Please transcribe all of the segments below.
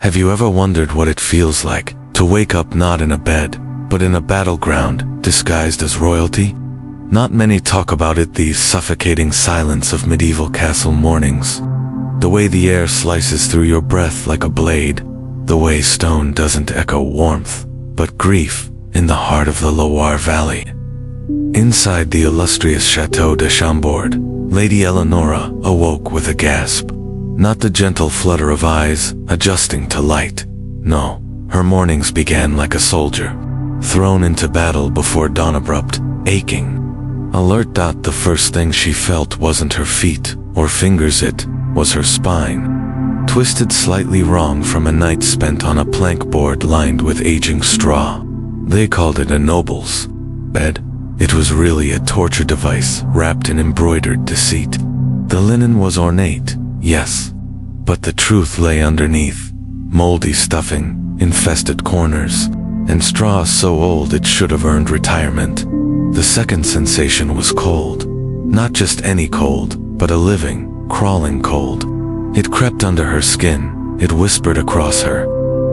Have you ever wondered what it feels like to wake up not in a bed, but in a battleground disguised as royalty? Not many talk about it, these suffocating silence of medieval castle mornings. The way the air slices through your breath like a blade. The way stone doesn't echo warmth, but grief in the heart of the Loire Valley. Inside the illustrious Château de Chambord, Lady Elinora awoke with a gasp. Not the gentle flutter of eyes adjusting to light. No, her mornings began like a soldier, thrown into battle before dawn, abrupt, aching. Alert. The first thing she felt wasn't her feet or fingers, it was her spine. Twisted slightly wrong from a night spent on a plank board lined with aging straw. They called it a noble's bed. It was really a torture device wrapped in embroidered deceit. The linen was ornate, yes, but the truth lay underneath. Moldy stuffing, infested corners, and straw so old it should have earned retirement. The second sensation was cold. Not just any cold, but a living, crawling cold. It crept under her skin, it whispered across her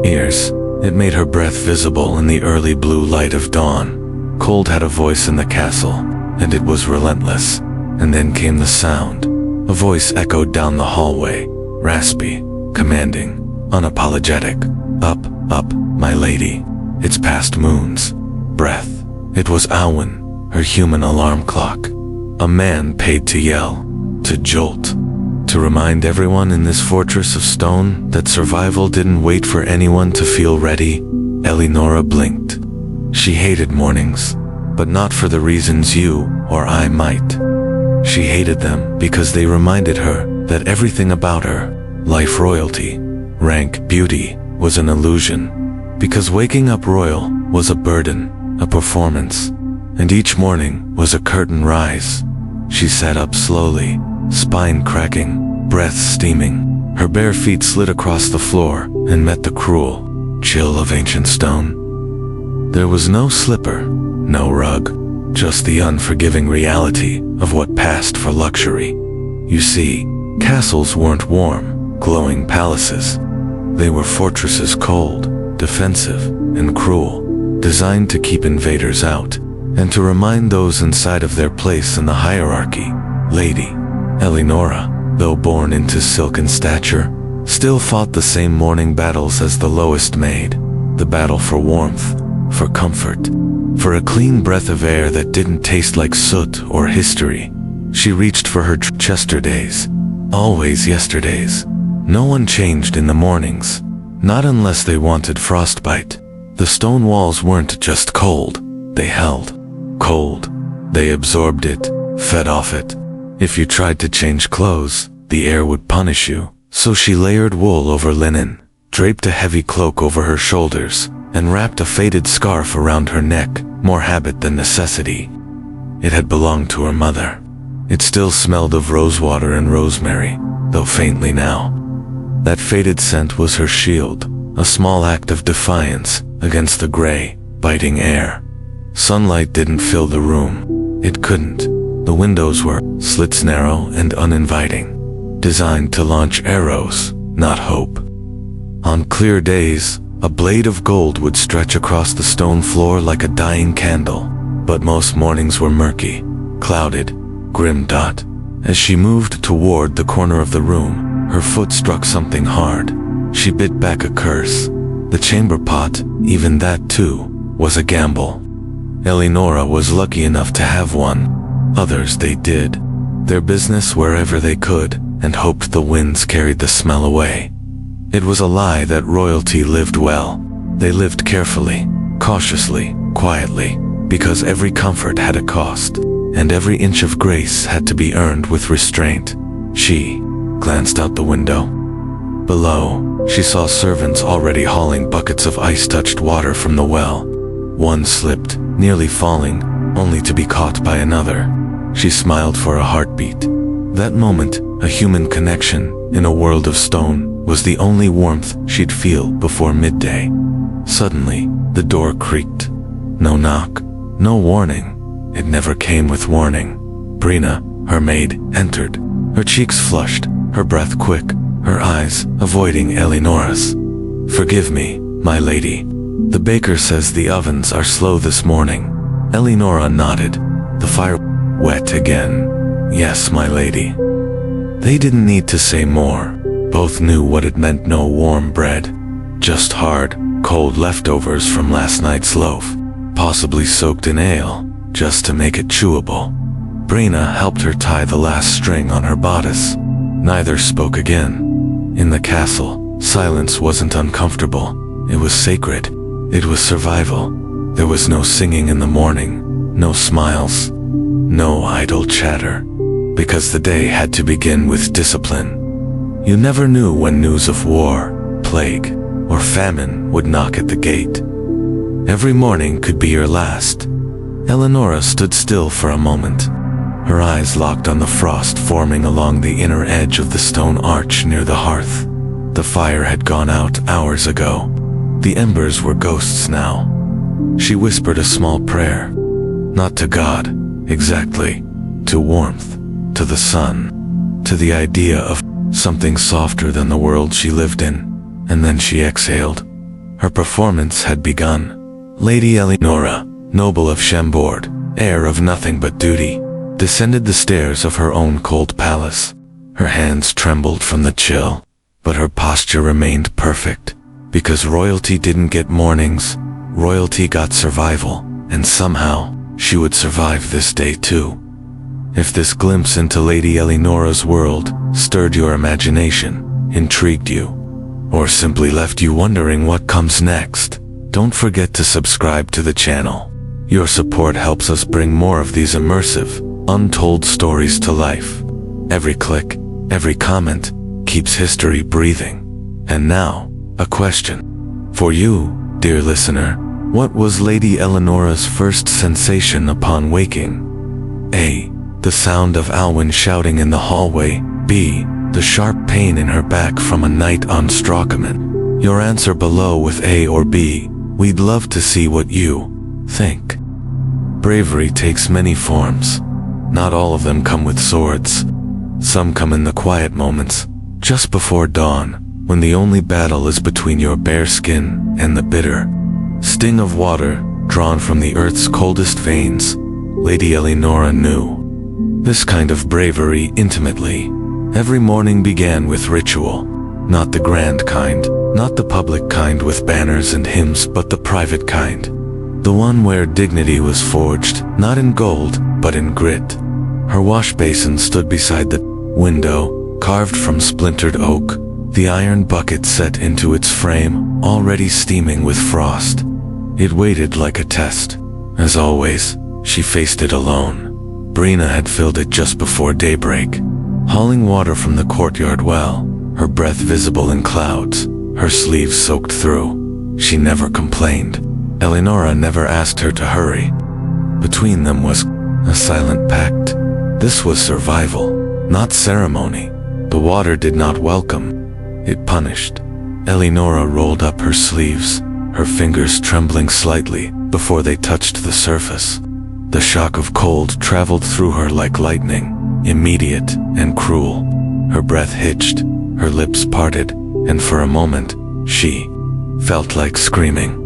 ears, it made her breath visible in the early blue light of dawn. Cold had a voice in the castle, and it was relentless. And then came the sound. A voice echoed down the hallway, raspy, commanding, unapologetic. Up, my lady. It's past moon's breath. It was Awen, her human alarm clock. A man paid to yell, to jolt, to remind everyone in this fortress of stone that survival didn't wait for anyone to feel ready. Elinora blinked. She hated mornings, but not for the reasons you or I might. She hated them because they reminded her that everything about her, life, royalty, rank, beauty, was an illusion. Because waking up royal was a burden, a performance, and each morning was a curtain rise. She sat up slowly, spine cracking, breath steaming. Her bare feet slid across the floor and met the cruel chill of ancient stone. There was no slipper, no rug, just the unforgiving reality of what passed for luxury. You see, castles weren't warm, glowing palaces. They were fortresses, cold, defensive, and cruel, designed to keep invaders out, and to remind those inside of their place in the hierarchy. Lady Elinora, though born into silken stature, still fought the same morning battles as the lowest maid. The battle for warmth, for comfort, for a clean breath of air that didn't taste like soot or history. She reached for her yesterdays, always yesterdays. No one changed in the mornings, not unless they wanted frostbite. The stone walls weren't just cold, they held cold. They absorbed it, fed off it. If you tried to change clothes, the air would punish you. So she layered wool over linen, draped a heavy cloak over her shoulders, and wrapped a faded scarf around her neck, more habit than necessity. It had belonged to her mother. It still smelled of rosewater and rosemary, though faintly now. That faded scent was her shield, a small act of defiance against the gray, biting air. Sunlight didn't fill the room. It couldn't. The windows were slits, narrow and uninviting, designed to launch arrows, not hope. On clear days, a blade of gold would stretch across the stone floor like a dying candle, but most mornings were murky, clouded, grim. As she moved toward the corner of the room, her foot struck something hard. She bit back a curse. The chamber pot, even that too, was a gamble. Elinora was lucky enough to have one. Others, they did their business wherever they could and hoped the winds carried the smell away. It was a lie that royalty lived well. They lived carefully, cautiously, quietly, because every comfort had a cost, and every inch of grace had to be earned with restraint. She glanced out the window. Below, she saw servants already hauling buckets of ice-touched water from the well. One slipped, nearly falling, only to be caught by another. She smiled for a heartbeat. That moment, a human connection in a world of stone, was the only warmth she'd feel before midday. Suddenly, the door creaked. No knock, no warning. It never came with warning. Brina, her maid, entered. Her cheeks flushed, her breath quick, her eyes avoiding Elinora's. Forgive me, my lady. The baker says the ovens are slow this morning. Elinora nodded. The fire wet again. Yes, my lady. They didn't need to say more. Both knew what it meant: no warm bread. Just hard, cold leftovers from last night's loaf, possibly soaked in ale, just to make it chewable. Brina helped her tie the last string on her bodice. Neither spoke again. In the castle, silence wasn't uncomfortable. It was sacred. It was survival. There was no singing in the morning, no smiles, no idle chatter, because the day had to begin with discipline. You never knew when news of war, plague, or famine would knock at the gate. Every morning could be your last. Elinora stood still for a moment, her eyes locked on the frost forming along the inner edge of the stone arch near the hearth. The fire had gone out hours ago. The embers were ghosts now. She whispered a small prayer. Not to God, exactly. To warmth, to the sun, to the idea of something softer than the world she lived in. And then she exhaled. Her performance had begun. Lady Elinora, noble of Chambord, heir of nothing but duty, descended the stairs of her own cold palace. Her hands trembled from the chill, but her posture remained perfect. Because royalty didn't get mornings, royalty got survival, and somehow, she would survive this day too. If this glimpse into Lady Elinora's world stirred your imagination, intrigued you, or simply left you wondering what comes next, don't forget to subscribe to the channel. Your support helps us bring more of these immersive, untold stories to life. Every click, every comment, keeps history breathing. And now, a question. For you, dear listener, what was Lady Elinora's first sensation upon waking? A. The sound of Alwyn shouting in the hallway. B. The sharp pain in her back from a night on Strakaman. Your answer below with A or B. We'd love to see what you think. Bravery takes many forms. Not all of them come with swords. Some come in the quiet moments, just before dawn, when the only battle is between your bare skin and the bitter sting of water drawn from the earth's coldest veins. Lady Elinora knew this kind of bravery intimately. Every morning began with ritual, not the grand kind, not the public kind with banners and hymns, but the private kind. The one where dignity was forged, not in gold, but in grit. Her wash basin stood beside the window, carved from splintered oak, the iron bucket set into its frame, already steaming with frost. It waited like a test. As always, she faced it alone. Brina had filled it just before daybreak, hauling water from the courtyard well, her breath visible in clouds, her sleeves soaked through. She never complained. Elinora never asked her to hurry. Between them was a silent pact. This was survival, not ceremony. The water did not welcome, it punished. Elinora rolled up her sleeves, her fingers trembling slightly before they touched the surface. The shock of cold traveled through her like lightning, immediate and cruel. Her breath hitched, her lips parted, and for a moment, she felt like screaming.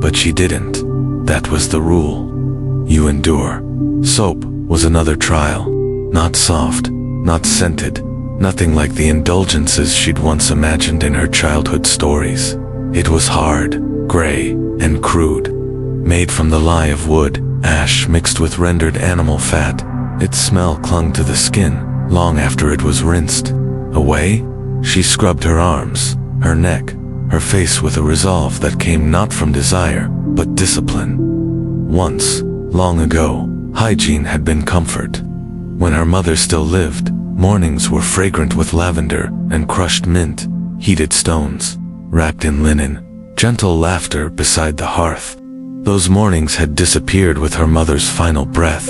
But she didn't. That was the rule. You endure. Soap was another trial. Not soft, not scented, nothing like the indulgences she'd once imagined in her childhood stories. It was hard, gray, and crude. Made from the lye of wood, ash mixed with rendered animal fat, its smell clung to the skin long after it was rinsed away. She scrubbed her arms, her neck, her face with a resolve that came not from desire, but discipline. Once, long ago, hygiene had been comfort. When her mother still lived, mornings were fragrant with lavender and crushed mint, heated stones, wrapped in linen, gentle laughter beside the hearth. Those mornings had disappeared with her mother's final breath.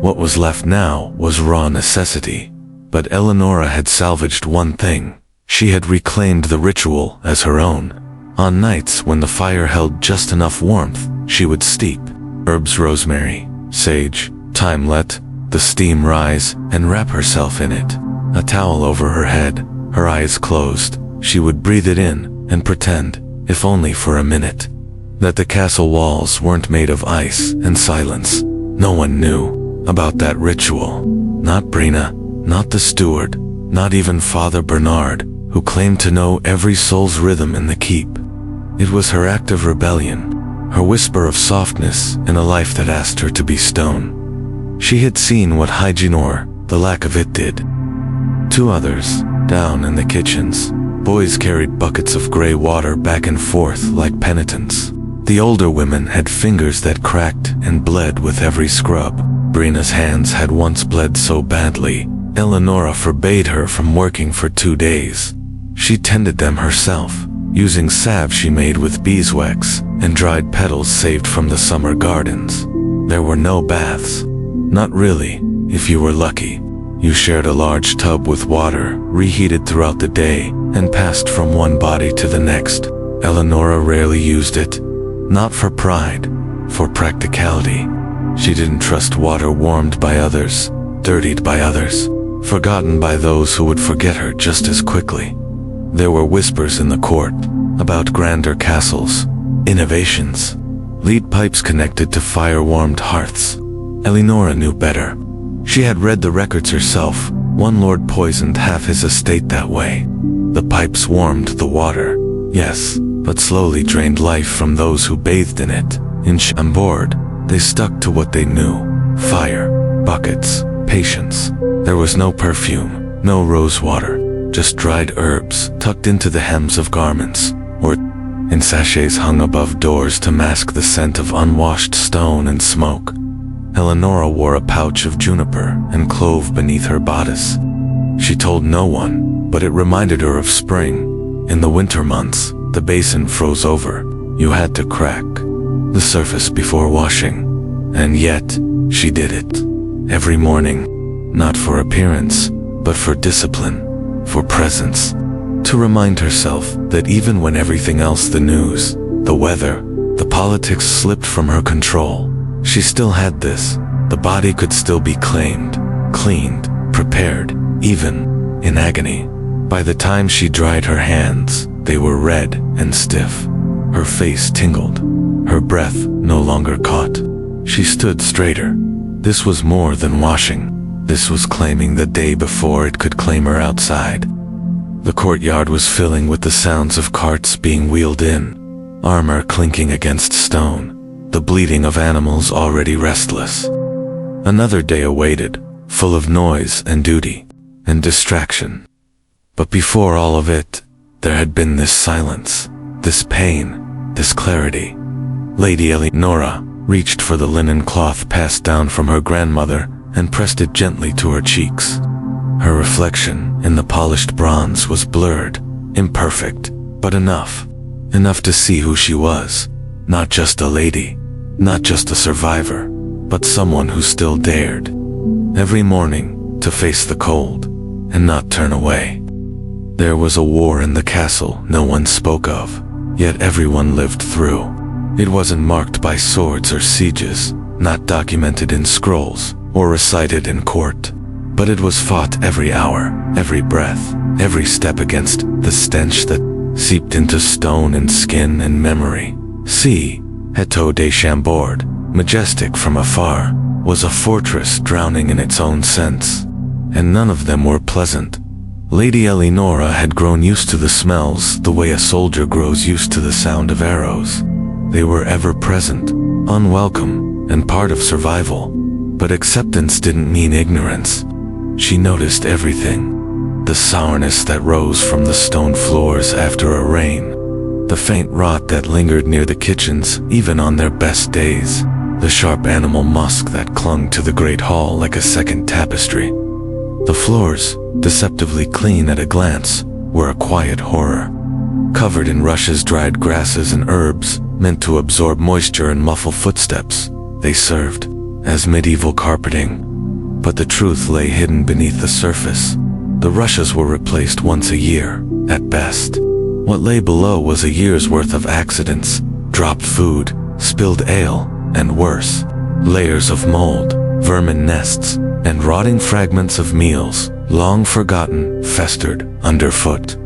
What was left now was raw necessity. But Elinora had salvaged one thing. She had reclaimed the ritual as her own. On nights when the fire held just enough warmth, she would steep herbs, rosemary, sage, thyme, let the steam rise, and wrap herself in it. A towel over her head, her eyes closed. She would breathe it in and pretend if only for a minute. That the castle walls weren't made of ice and silence. No one knew about that ritual. Not Brina, not the steward, not even Father Bernard, who claimed to know every soul's rhythm in the keep. It was her act of rebellion, her whisper of softness in a life that asked her to be stone. She had seen what Hygienor, the lack of it, did. 2 others, down in the kitchens, boys carried buckets of gray water back and forth like penitents. The older women had fingers that cracked and bled with every scrub. Brina's hands had once bled so badly, Elinora forbade her from working for 2 days. She tended them herself, using salve she made with beeswax and dried petals saved from the summer gardens. There were no baths. Not really, if you were lucky. You shared a large tub with water, reheated throughout the day, and passed from one body to the next. Elinora rarely used it. Not for pride, for practicality. She didn't trust water warmed by others, dirtied by others, forgotten by those who would forget her just as quickly. There were whispers in the court about grander castles, innovations, lead pipes connected to fire-warmed hearths. Elinora knew better. She had read the records herself. One lord poisoned half his estate that way. The pipes warmed the water, yes, but slowly drained life from those who bathed in it. In Chambord, they stuck to what they knew: fire, buckets, patience. There was no perfume, no rose water, just dried herbs tucked into the hems of garments, or in sachets hung above doors to mask the scent of unwashed stone and smoke. Elinora wore a pouch of juniper and clove beneath her bodice. She told no one, but it reminded her of spring. In the winter months, the basin froze over. You had to crack the surface before washing. And yet, she did it. Every morning. Not for appearance, but for discipline, for presence. To remind herself that even when everything else, the news, the weather, the politics, slipped from her control, she still had this. The body could still be claimed, cleaned, prepared, even in agony. By the time she dried her hands, they were red and stiff. Her face tingled. Her breath no longer caught. She stood straighter. This was more than washing. This was claiming the day before it could claim her outside. The courtyard was filling with the sounds of carts being wheeled in, armor clinking against stone, the bleating of animals already restless. Another day awaited, full of noise and duty and distraction. But before all of it, there had been this silence, this pain, this clarity. Lady Elinora reached for the linen cloth passed down from her grandmother and pressed it gently to her cheeks. Her reflection in the polished bronze was blurred, imperfect, but enough to see who she was. Not just a lady, not just a survivor, but someone who still dared. Every morning, to face the cold, and not turn away. There was a war in the castle no one spoke of, yet everyone lived through. It wasn't marked by swords or sieges, not documented in scrolls, or recited in court. But it was fought every hour, every breath, every step against the stench that seeped into stone and skin and memory. See, Château de Chambord, majestic from afar, was a fortress drowning in its own scents. And none of them were pleasant. Lady Elinora had grown used to the smells the way a soldier grows used to the sound of arrows. They were ever present, unwelcome, and part of survival. But acceptance didn't mean ignorance. She noticed everything. The sourness that rose from the stone floors after a rain. The faint rot that lingered near the kitchens even on their best days. The sharp animal musk that clung to the great hall like a second tapestry. The floors, deceptively clean at a glance, were a quiet horror. Covered in rushes, dried grasses, and herbs, meant to absorb moisture and muffle footsteps, they served as medieval carpeting. But the truth lay hidden beneath the surface. The rushes were replaced once a year, at best. What lay below was a year's worth of accidents, dropped food, spilled ale, and worse, layers of mold, vermin nests, and rotting fragments of meals, long forgotten, festered underfoot.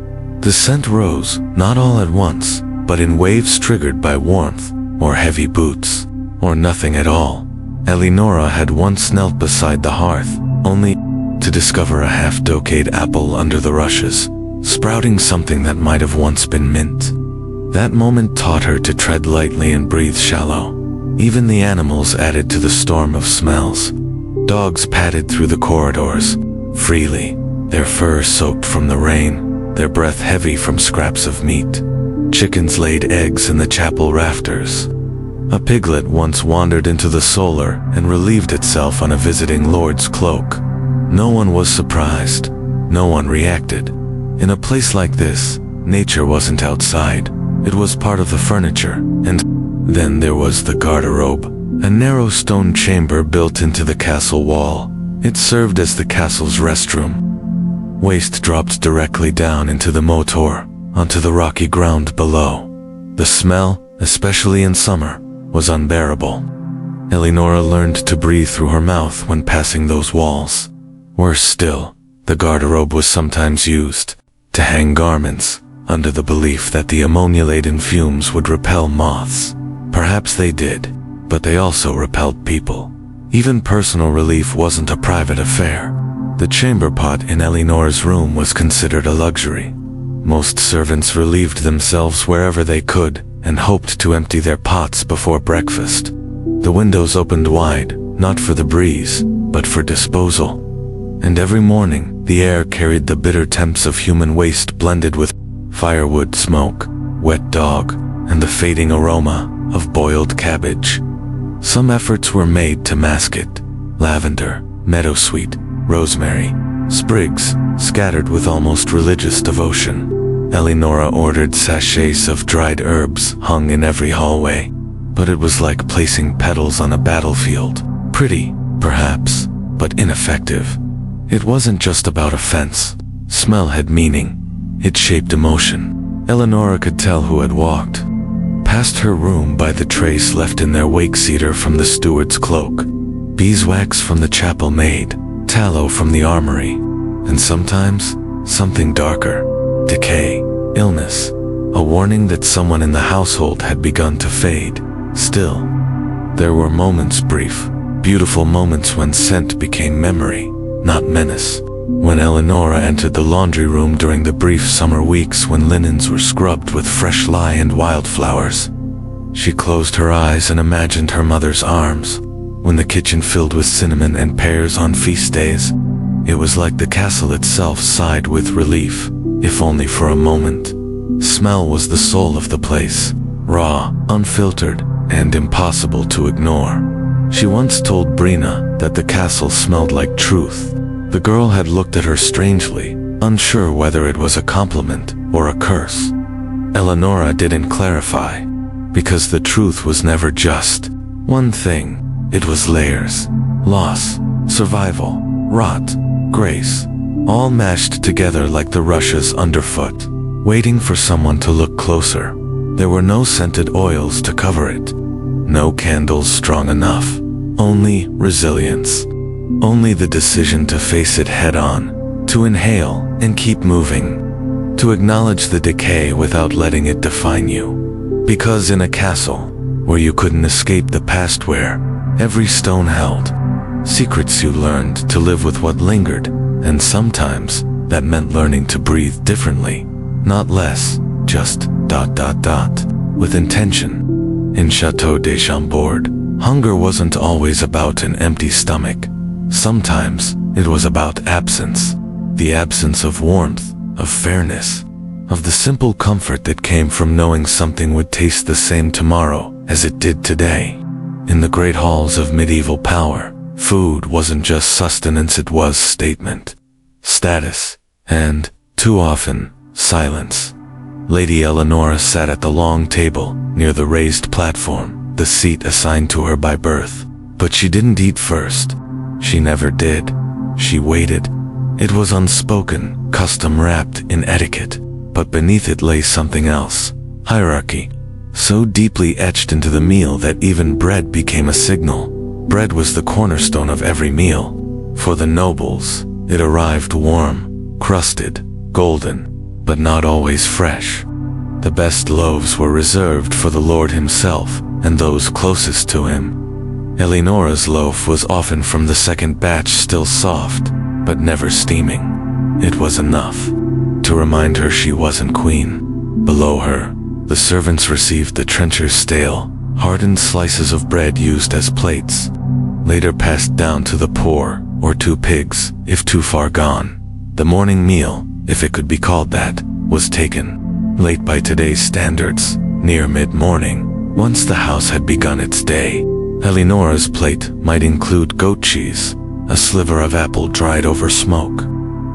The scent rose, not all at once, but in waves triggered by warmth, or heavy boots, or nothing at all. Elinora had once knelt beside the hearth, only to discover a half-decayed apple under the rushes, sprouting something that might have once been mint. That moment taught her to tread lightly and breathe shallow. Even the animals added to the storm of smells. Dogs padded through the corridors, freely, their fur soaked from the rain, their breath heavy from scraps of meat. Chickens laid eggs in the chapel rafters. A piglet once wandered into the solar and relieved itself on a visiting lord's cloak. No one was surprised. No one reacted. In a place like this, nature wasn't outside. It was part of the furniture. And then there was the garderobe, a narrow stone chamber built into the castle wall. It served as the castle's restroom. Waste dropped directly down into the motor, onto the rocky ground below. The smell, especially in summer, was unbearable. Elinora learned to breathe through her mouth when passing those walls. Worse still, the garderobe was sometimes used to hang garments, under the belief that the ammonia-laden fumes would repel moths. Perhaps they did, but they also repelled people. Even personal relief wasn't a private affair. The chamber pot in Elinora's room was considered a luxury. Most servants relieved themselves wherever they could and hoped to empty their pots before breakfast. The windows opened wide, not for the breeze, but for disposal. And every morning, the air carried the bitter temps of human waste blended with firewood smoke, wet dog, and the fading aroma of boiled cabbage. Some efforts were made to mask it. Lavender, meadowsweet, rosemary, sprigs, scattered with almost religious devotion. Elinora ordered sachets of dried herbs hung in every hallway, but it was like placing petals on a battlefield. Pretty, perhaps, but ineffective. It wasn't just about offense. Smell had meaning. It shaped emotion. Elinora could tell who had walked past her room by the trace left in their wake cedar from the steward's cloak, beeswax from the chapel maid, tallow from the armory, and sometimes something darker. Decay, illness, a warning that someone in the household had begun to fade. Still, there were moments, brief, beautiful moments when scent became memory, not menace. When Elinora entered the laundry room during the brief summer weeks when linens were scrubbed with fresh lye and wildflowers, she closed her eyes and imagined her mother's arms. When the kitchen filled with cinnamon and pears on feast days, it was like the castle itself sighed with relief, if only for a moment. Smell was the soul of the place, raw, unfiltered, and impossible to ignore. She once told Brina that the castle smelled like truth. The girl had looked at her strangely, unsure whether it was a compliment or a curse. Elinora didn't clarify, because the truth was never just one thing. It was layers, loss, survival, rot, grace, all mashed together like the rushes underfoot, waiting for someone to look closer. There were no scented oils to cover it, no candles strong enough, only resilience. Only the decision to face it head-on, to inhale and keep moving, to acknowledge the decay without letting it define you. Because in a castle, where you couldn't escape the past, where every stone held secrets, you learned to live with what lingered, and sometimes that meant learning to breathe differently, not less, just ... with intention. In Château de Chambord, hunger wasn't always about an empty stomach. Sometimes it was about absence, the absence of warmth, of fairness, of the simple comfort that came from knowing something would taste the same tomorrow as it did today. In the great halls of medieval power, food wasn't just sustenance, it was statement, status, and, too often, silence. Lady Elinora sat at the long table near the raised platform, the seat assigned to her by birth. But she didn't eat first. She never did. She waited. It was unspoken, custom wrapped in etiquette, but beneath it lay something else. Hierarchy, so deeply etched into the meal that even bread became a signal. Bread was the cornerstone of every meal. For the nobles, it arrived warm, crusted, golden, but not always fresh. The best loaves were reserved for the Lord himself and those closest to him. Elinora's loaf was often from the second batch, still soft, but never steaming. It was enough to remind her she wasn't queen. Below her, the servants received the trencher's stale, hardened slices of bread used as plates, later passed down to the poor, or to pigs, if too far gone. The morning meal, if it could be called that, was taken, late by today's standards, near mid-morning, once the house had begun its day. Elinora's plate might include goat cheese, a sliver of apple dried over smoke,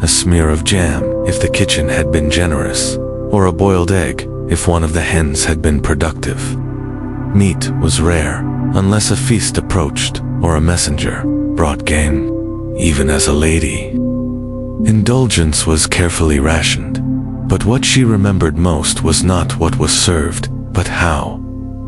a smear of jam if the kitchen had been generous, or a boiled egg if one of the hens had been productive. Meat was rare, unless a feast approached or a messenger brought game, even as a lady. Indulgence was carefully rationed, but what she remembered most was not what was served, but how.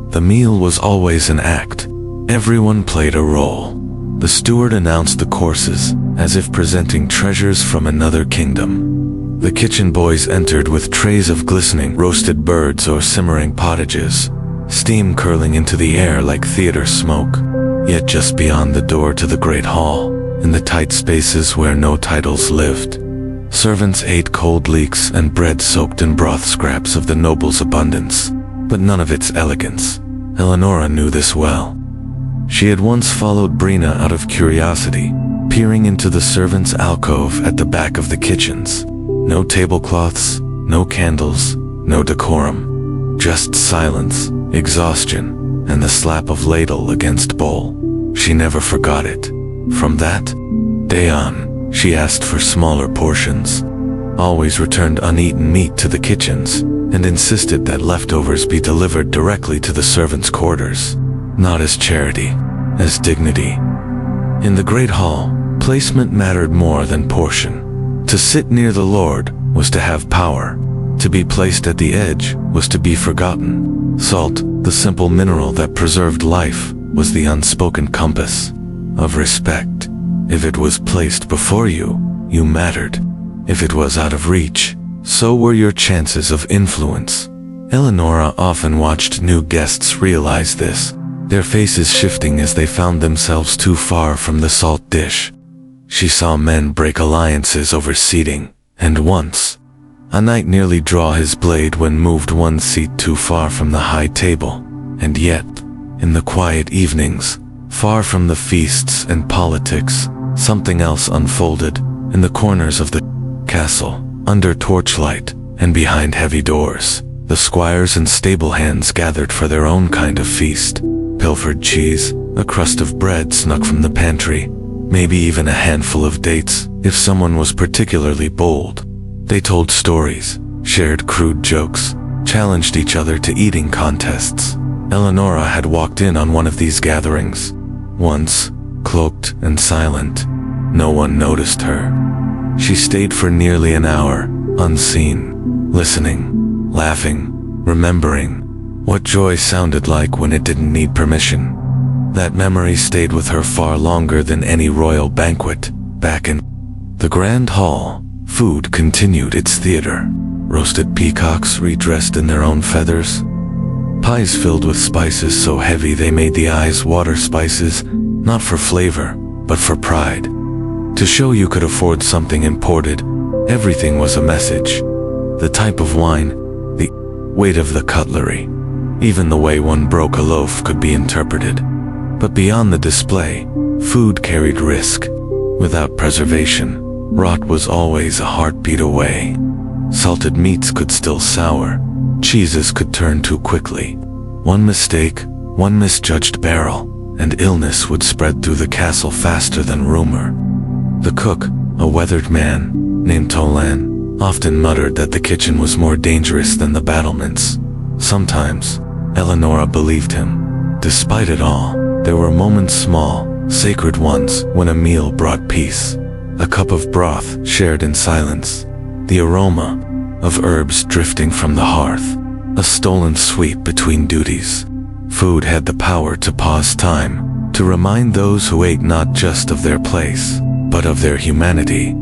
The meal was always an act. Everyone played a role. The steward announced the courses, as if presenting treasures from another kingdom. The kitchen boys entered with trays of glistening roasted birds or simmering pottages, steam curling into the air like theater smoke. Yet just beyond the door to the great hall, in the tight spaces where no titles lived, servants ate cold leeks and bread soaked in broth, scraps of the noble's abundance, but none of its elegance. Elinora knew this well. She had once followed Brina out of curiosity, peering into the servants' alcove at the back of the kitchens. No tablecloths, no candles, no decorum. Just silence, exhaustion, and the slap of ladle against bowl. She never forgot it. From that day on, she asked for smaller portions, always returned uneaten meat to the kitchens, and insisted that leftovers be delivered directly to the servants' quarters, not as charity, as dignity. In the great hall, placement mattered more than portion. To sit near the Lord was to have power. To be placed at the edge was to be forgotten. Salt, the simple mineral that preserved life, was the unspoken compass of respect. If it was placed before you, you mattered. If it was out of reach, so were your chances of influence. Elinora often watched new guests realize this, their faces shifting as they found themselves too far from the salt dish. She saw men break alliances over seating, and once, a knight nearly draw his blade when moved one seat too far from the high table. And yet, in the quiet evenings, far from the feasts and politics, something else unfolded in the corners of the castle, under torchlight and behind heavy doors. The squires and stable hands gathered for their own kind of feast. Pilfered cheese, a crust of bread snuck from the pantry, maybe even a handful of dates if someone was particularly bold. They told stories, shared crude jokes, challenged each other to eating contests. Elinora had walked in on one of these gatherings. Once, cloaked and silent, no one noticed her. She stayed for nearly an hour, unseen, listening, laughing, remembering what joy sounded like when it didn't need permission. That memory stayed with her far longer than any royal banquet. Back in the grand hall, food continued its theater. Roasted peacocks redressed in their own feathers. Pies filled with spices so heavy they made the eyes water, spices, not for flavor, but for pride. To show you could afford something imported, everything was a message. The type of wine, the weight of the cutlery, even the way one broke a loaf could be interpreted. But beyond the display, food carried risk. Without preservation, rot was always a heartbeat away. Salted meats could still sour. Cheeses could turn too quickly. One mistake, one misjudged barrel, and illness would spread through the castle faster than rumor. The cook, a weathered man named Tolan, often muttered that the kitchen was more dangerous than the battlements. Sometimes, Elinora believed him. Despite it all, there were moments, small, sacred ones, when a meal brought peace. A cup of broth shared in silence. The aroma of herbs drifting from the hearth. A stolen sweep between duties. Food had the power to pause time, to remind those who ate not just of their place, but of their humanity.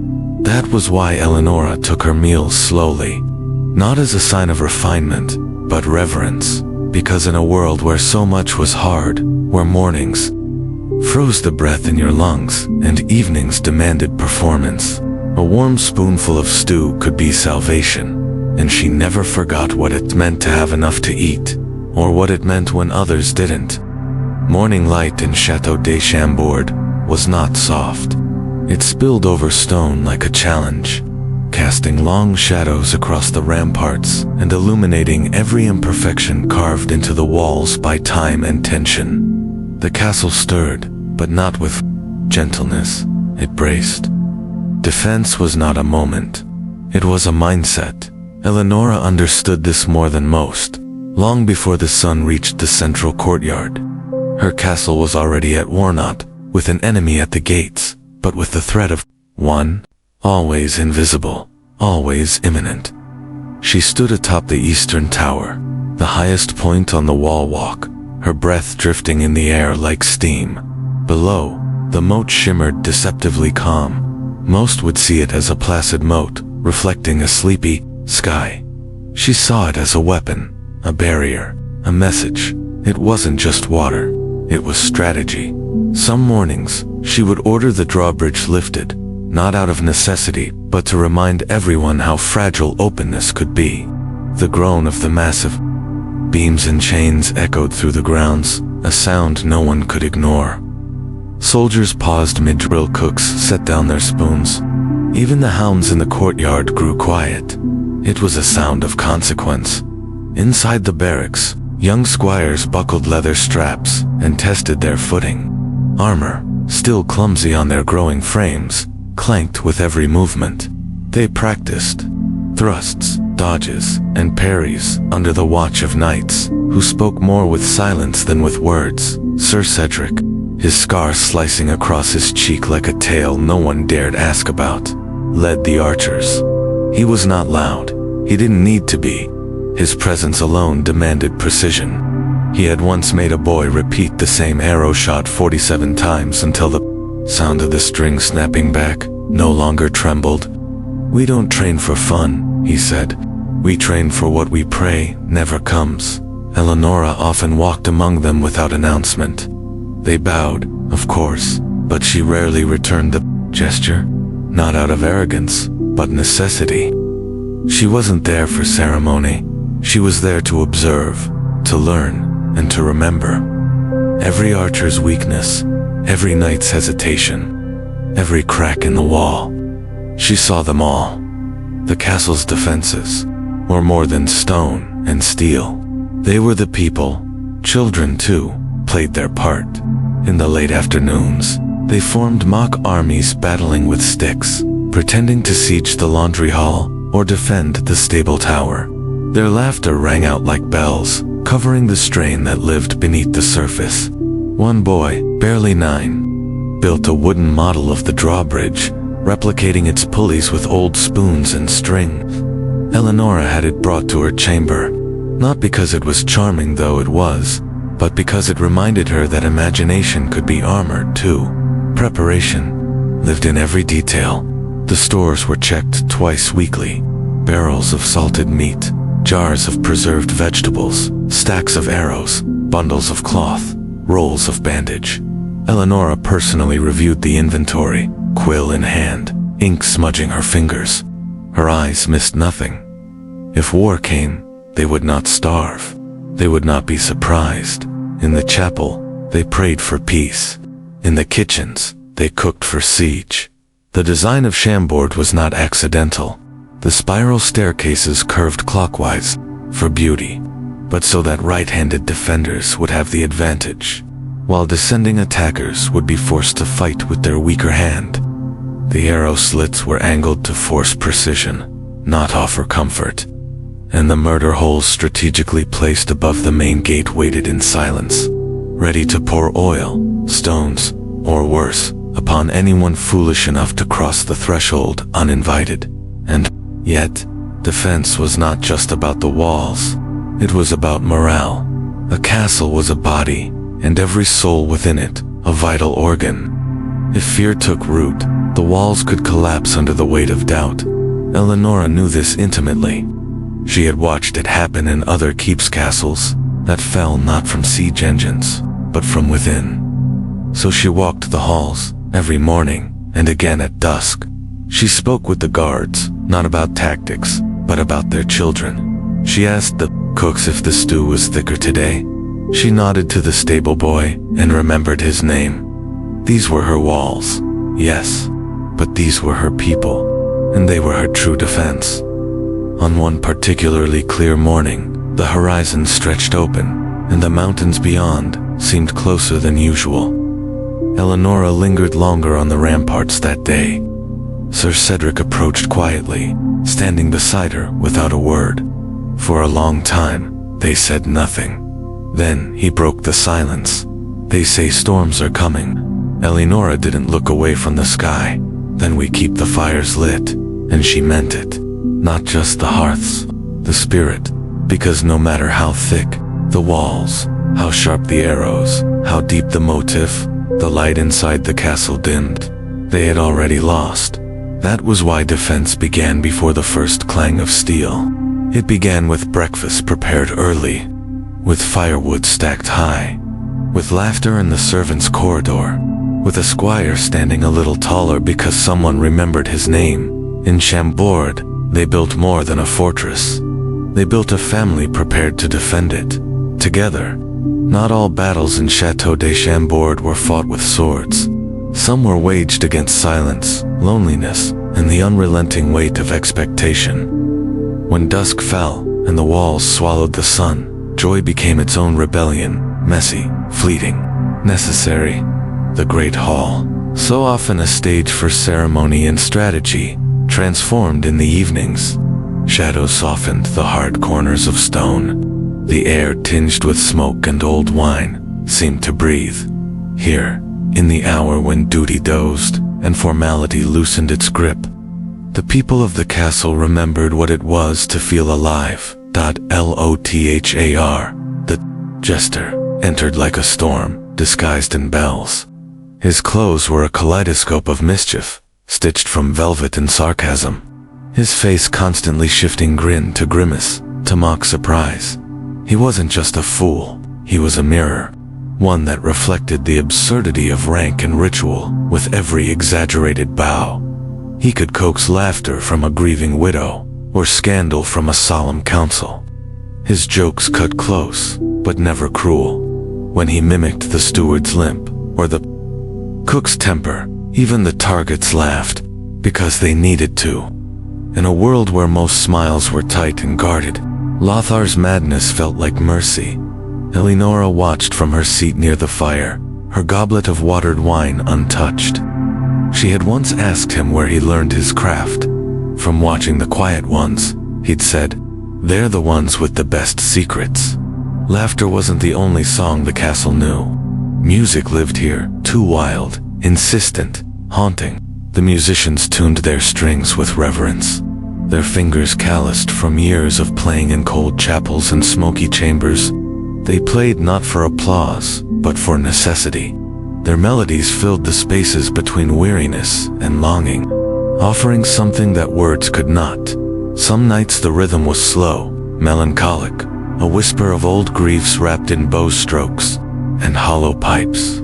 That was why Elinora took her meals slowly, not as a sign of refinement, but reverence, because in a world where so much was hard, where mornings froze the breath in your lungs and evenings demanded performance, a warm spoonful of stew could be salvation, and she never forgot what it meant to have enough to eat, or what it meant when others didn't. Morning light in Château de Chambord was not soft. It spilled over stone like a challenge, casting long shadows across the ramparts and illuminating every imperfection carved into the walls by time and tension. The castle stirred, but not with gentleness. It braced. Defense was not a moment. It was a mindset. Elinora understood this more than most, long before the sun reached the central courtyard. Her castle was already at war, not with an enemy at the gates, but with the threat of one, always invisible, always imminent. She stood atop the eastern tower, the highest point on the wall walk, her breath drifting in the air like steam. Below, the moat shimmered deceptively calm. Most would see it as a placid moat, reflecting a sleepy sky. She saw it as a weapon, a barrier, a message. It wasn't just water, it was strategy. Some mornings, she would order the drawbridge lifted, not out of necessity, but to remind everyone how fragile openness could be. The groan of the massive beams and chains echoed through the grounds, a sound no one could ignore. Soldiers paused mid-drill, cooks set down their spoons. Even the hounds in the courtyard grew quiet. It was a sound of consequence. Inside the barracks, young squires buckled leather straps and tested their footing. Armor, still clumsy on their growing frames, clanked with every movement. They practiced thrusts, dodges, and parries under the watch of knights who spoke more with silence than with words. Sir Cedric, his scar slicing across his cheek like a tale no one dared ask about, led the archers. He was not loud. He didn't need to be. His presence alone demanded precision. He had once made a boy repeat the same arrow shot 47 times until the sound of the string snapping back no longer trembled. "We don't train for fun," he said. "We train for what we pray never comes." Elinora often walked among them without announcement. They bowed, of course, but she rarely returned the gesture, not out of arrogance, but necessity. She wasn't there for ceremony. She was there to observe, to learn, and to remember. Every archer's weakness, every knight's hesitation, every crack in the wall. She saw them all. The castle's defenses were more than stone and steel. They were the people. Children, too, played their part. In the late afternoons, they formed mock armies battling with sticks, pretending to siege the laundry hall or defend the stable tower. Their laughter rang out like bells, covering the strain that lived beneath the surface. One boy, barely 9, built a wooden model of the drawbridge, replicating its pulleys with old spoons and string. Elinora had it brought to her chamber, not because it was charming, though it was, but because it reminded her that imagination could be armored too. Preparation lived in every detail. The stores were checked twice weekly. Barrels of salted meat, jars of preserved vegetables, stacks of arrows, bundles of cloth, rolls of bandage. Elinora personally reviewed the inventory, quill in hand, ink smudging her fingers. Her eyes missed nothing. If war came, they would not starve. They would not be surprised. In the chapel, they prayed for peace. In the kitchens, they cooked for siege. The design of Chambord was not accidental. The spiral staircases curved clockwise for beauty, but so that right-handed defenders would have the advantage, while descending attackers would be forced to fight with their weaker hand. The arrow slits were angled to force precision, not offer comfort, and the murder holes strategically placed above the main gate waited in silence, ready to pour oil, stones, or worse, upon anyone foolish enough to cross the threshold uninvited. And yet, defense was not just about the walls. It was about morale. A castle was a body, and every soul within it, a vital organ. If fear took root, the walls could collapse under the weight of doubt. Elinora knew this intimately. She had watched it happen in other keeps castles that fell not from siege engines, but from within. So she walked the halls every morning and again at dusk. She spoke with the guards, not about tactics, but about their children. She asked the cooks if the stew was thicker today. She nodded to the stable boy and remembered his name. These were her walls, yes, but these were her people, and they were her true defense. On one particularly clear morning, the horizon stretched open, and the mountains beyond seemed closer than usual. Elinora lingered longer on the ramparts that day. Sir Cedric approached quietly, standing beside her without a word. For a long time, they said nothing. Then he broke the silence. They say storms are coming. Elinora didn't look away from the sky. Then we keep the fires lit, and she meant it. Not just the hearths, the spirit, because no matter how thick the walls, how sharp the arrows, how deep the motif, the light inside the castle dimmed, they had already lost. That was why defense began before the first clang of steel. It began with breakfast prepared early, with firewood stacked high, with laughter in the servants' corridor, with a squire standing a little taller because someone remembered his name. In Chambord, they built more than a fortress. They built a family prepared to defend it, together. Not all battles in Château de Chambord were fought with swords. Some were waged against silence, loneliness, and the unrelenting weight of expectation. When dusk fell, and the walls swallowed the sun, joy became its own rebellion, messy, fleeting, necessary. The great hall, so often a stage for ceremony and strategy, transformed in the evenings. Shadows softened the hard corners of stone. The air, tinged with smoke and old wine, seemed to breathe. Here, in the hour when duty dozed and formality loosened its grip, the people of the castle remembered what it was to feel alive. Lothar, the jester, entered like a storm, disguised in bells. His clothes were a kaleidoscope of mischief, stitched from velvet and sarcasm. His face constantly shifting grin to grimace, to mock surprise. He wasn't just a fool, he was a mirror, one that reflected the absurdity of rank and ritual with every exaggerated bow. He could coax laughter from a grieving widow, or scandal from a solemn council. His jokes cut close, but never cruel. When he mimicked the steward's limp, or the cook's temper, even the targets laughed, because they needed to. In a world where most smiles were tight and guarded, Lothar's madness felt like mercy. Elinora watched from her seat near the fire, her goblet of watered wine untouched. She had once asked him where he learned his craft. From watching the quiet ones, he'd said, they're the ones with the best secrets. Laughter wasn't the only song the castle knew. Music lived here, too wild, insistent, haunting. The musicians tuned their strings with reverence, their fingers calloused from years of playing in cold chapels and smoky chambers. They played not for applause, but for necessity. Their melodies filled the spaces between weariness and longing, offering something that words could not. Some nights the rhythm was slow, melancholic, a whisper of old griefs wrapped in bow strokes and hollow pipes.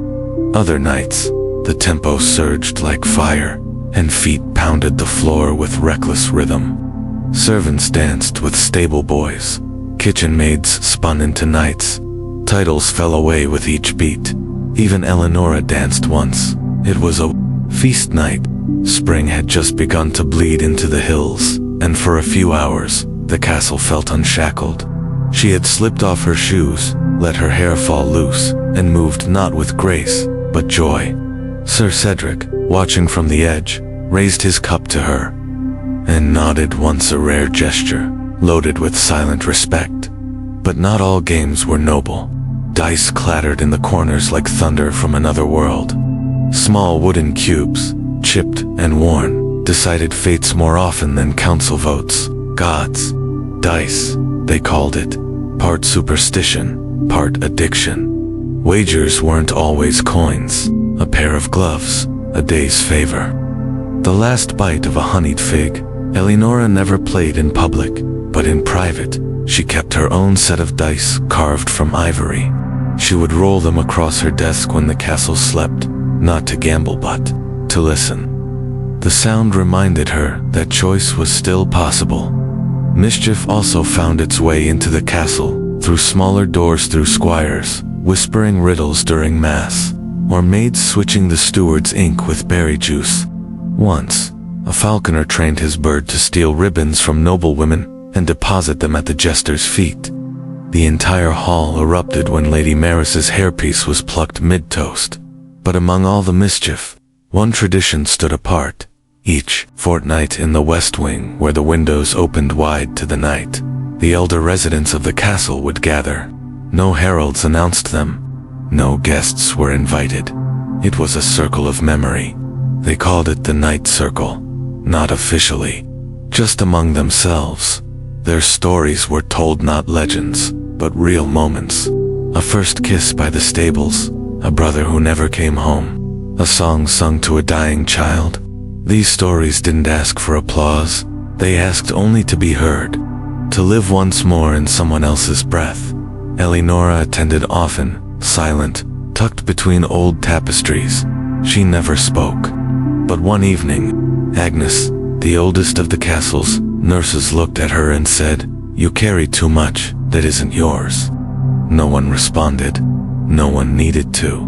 Other nights, the tempo surged like fire, and feet pounded the floor with reckless rhythm. Servants danced with stable boys, kitchen maids spun into knights. Titles fell away with each beat. Even Elinora danced once. It was a feast night. Spring had just begun to bleed into the hills, and for a few hours, the castle felt unshackled. She had slipped off her shoes, let her hair fall loose, and moved not with grace, but joy. Sir Cedric, watching from the edge, raised his cup to her, and nodded once, a rare gesture, loaded with silent respect. But not all games were noble. Dice clattered in the corners like thunder from another world. Small wooden cubes, chipped and worn, decided fates more often than council votes. Gods. Dice, they called it. Part superstition, part addiction. Wagers weren't always coins, a pair of gloves, a day's favor. The last bite of a honeyed fig. Elinora never played in public. but in private, she kept her own set of dice carved from ivory. She would roll them across her desk when the castle slept, not to gamble but to listen. The sound reminded her that choice was still possible. Mischief also found its way into the castle, through smaller doors, through squires, whispering riddles during mass, or maids switching the steward's ink with berry juice. Once, a falconer trained his bird to steal ribbons from noblewomen and deposit them at the jester's feet. The entire hall erupted when Lady Maris's hairpiece was plucked mid-toast. But among all the mischief, one tradition stood apart. Each fortnight in the West Wing, where the windows opened wide to the night, the elder residents of the castle would gather. No heralds announced them. No guests were invited. It was a circle of memory. They called it the Night Circle. Not officially, just among themselves. Their stories were told, not legends, but real moments. A first kiss by the stables, a brother who never came home, a song sung to a dying child. These stories didn't ask for applause. They asked only to be heard, to live once more in someone else's breath. Elinora attended often, silent, tucked between old tapestries. She never spoke. But one evening, Agnes, the oldest of the castle's nurses, looked at her and said, "You carry too much that isn't yours." No one responded. No one needed to.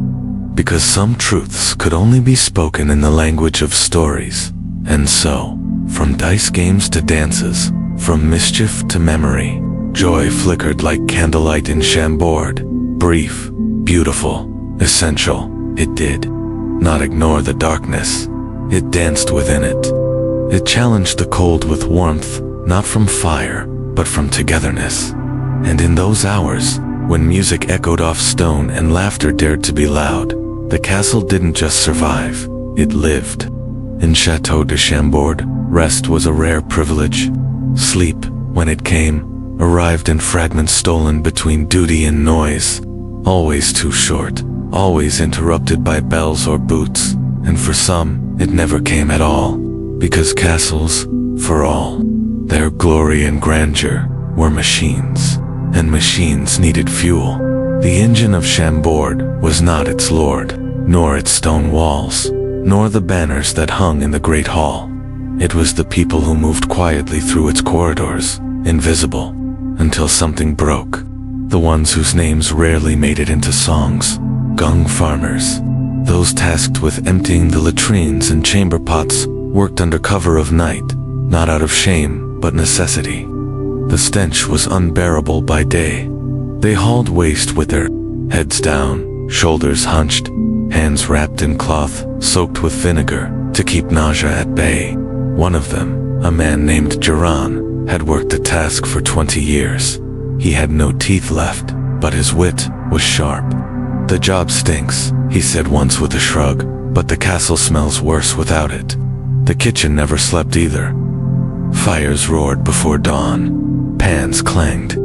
Because some truths could only be spoken in the language of stories. And so, from dice games to dances, from mischief to memory, joy flickered like candlelight in Chambord. Brief, beautiful, essential, it did not ignore the darkness. It danced within it. It challenged the cold with warmth, not from fire, but from togetherness. And in those hours, when music echoed off stone and laughter dared to be loud, the castle didn't just survive, it lived. In Château de Chambord, rest was a rare privilege. Sleep, when it came, arrived in fragments stolen between duty and noise. Always too short, always interrupted by bells or boots, and for some, it never came at all. Because castles, for all their glory and grandeur, were machines, and machines needed fuel. The engine of Chambord was not its lord, nor its stone walls, nor the banners that hung in the great hall. It was the people who moved quietly through its corridors, invisible, until something broke. The ones whose names rarely made it into songs, gung farmers. Those tasked with emptying the latrines and chamber pots worked under cover of night, not out of shame, but necessity. The stench was unbearable by day. They hauled waste with their heads down, shoulders hunched, hands wrapped in cloth soaked with vinegar to keep nausea at bay. One of them, a man named Geron, had worked the task for 20 years. He had no teeth left, but his wit was sharp. "The job stinks," he said once with a shrug, "but the castle smells worse without it." The kitchen never slept either. Fires roared before dawn. Pans clanged.